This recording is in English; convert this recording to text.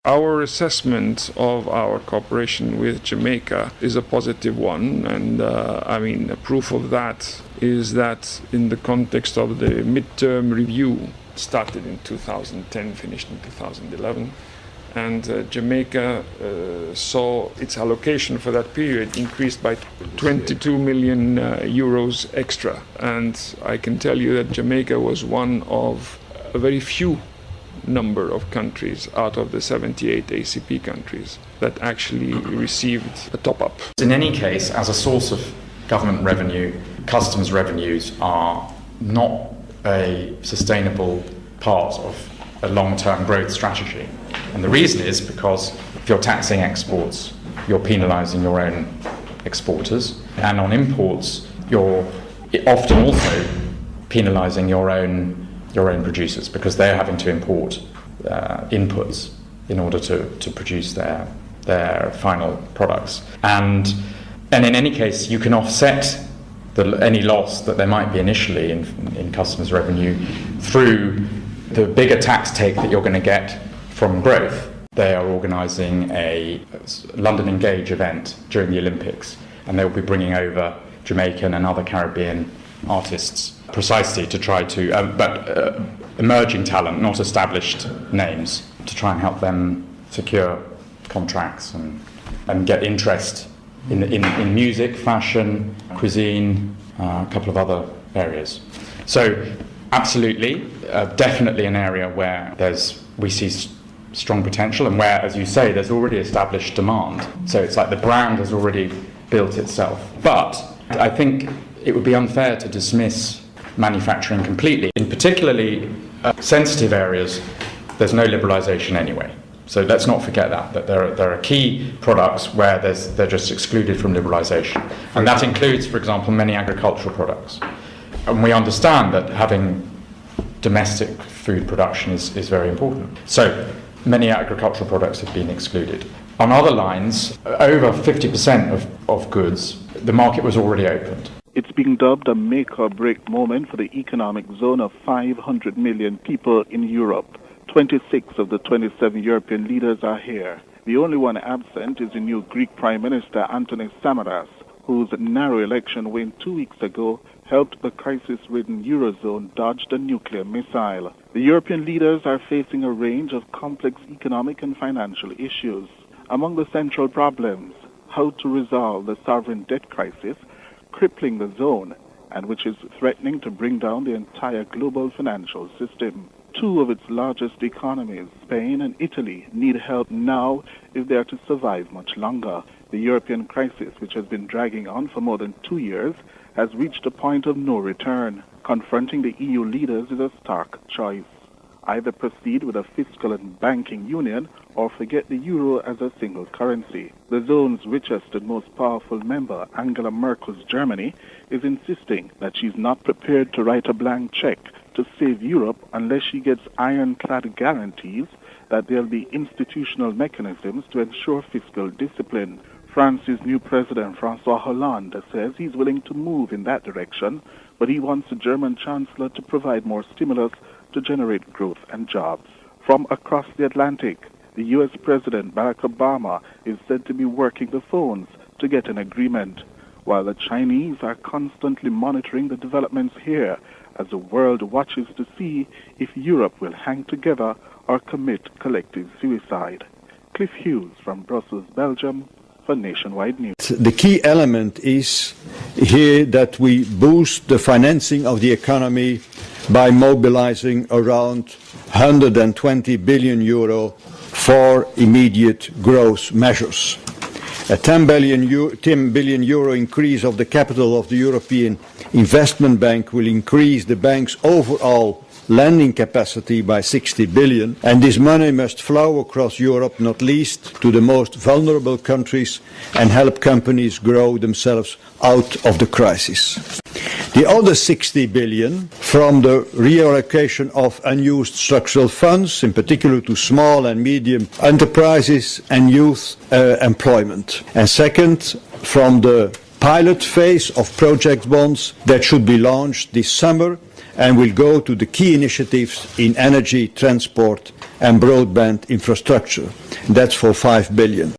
Our assessment of our cooperation with Jamaica is a positive one, and a proof of that is that in the context of the midterm review, started in 2010, finished in 2011, and Jamaica saw its allocation for that period increased by 22 million euros extra. And I can tell you that Jamaica was one of a very few number of countries out of the 78 ACP countries that actually received a top-up. In any case, as a source of government revenue, customs revenues are not a sustainable part of a long-term growth strategy. And the reason is because if you're taxing exports, you're penalising your own exporters, and on imports, you're often also penalising your own producers, because they're having to import inputs in order to produce their final products. And in any case, you can offset any loss that there might be initially in customs revenue through the bigger tax take that you're going to get from growth. They are organising a London Engage event during the Olympics, and they'll be bringing over Jamaican and other Caribbean artists precisely to try to, emerging talent, not established names, to try and help them secure contracts and get interest in music, fashion, cuisine, a couple of other areas. So absolutely, definitely an area where we see strong potential, and where, as you say, there's already established demand. So it's like the brand has already built itself. But I think it would be unfair to dismiss manufacturing completely. In particularly sensitive areas, there's no liberalisation anyway. So let's not forget that there are key products where they're just excluded from liberalisation. And that includes, for example, many agricultural products. And we understand that having domestic food production is very important. So many agricultural products have been excluded. On other lines, over 50% of goods, the market was already opened. It's being dubbed a make-or-break moment for the economic zone of 500 million people in Europe. 26 of the 27 European leaders are here. The only one absent is the new Greek Prime Minister Antonis Samaras, whose narrow election win 2 weeks ago helped the crisis-ridden Eurozone dodge the nuclear missile. The European leaders are facing a range of complex economic and financial issues. Among the central problems, how to resolve the sovereign debt crisis crippling the zone, and which is threatening to bring down the entire global financial system. Two of its largest economies, Spain and Italy, need help now if they are to survive much longer. The European crisis, which has been dragging on for more than 2 years, has reached a point of no return. Confronting the EU leaders is a stark choice. Either proceed with a fiscal and banking union or forget the euro as a single currency. The zone's richest and most powerful member, Angela Merkel's Germany, is insisting that she's not prepared to write a blank check to save Europe unless she gets ironclad guarantees that there'll be institutional mechanisms to ensure fiscal discipline. France's new president, François Hollande, says he's willing to move in that direction, but he wants the German chancellor to provide more stimulus to generate growth and jobs. From across the Atlantic, the U.S. President Barack Obama is said to be working the phones to get an agreement, while the Chinese are constantly monitoring the developments here as the world watches to see if Europe will hang together or commit collective suicide. Cliff Hughes from Brussels, Belgium, for Nationwide News. The key element is here that we boost the financing of the economy by mobilizing around 120 billion euro for immediate growth measures. A 10 billion euro increase of the capital of the European Investment Bank will increase the bank's overall lending capacity by 60 billion, and this money must flow across Europe, not least to the most vulnerable countries, and help companies grow themselves out of the crisis. The other 60 billion from the reallocation of unused structural funds, in particular to small and medium enterprises and youth employment. And second, from the pilot phase of project bonds that should be launched this summer and will go to the key initiatives in energy, transport and broadband infrastructure. That's for 5 billion.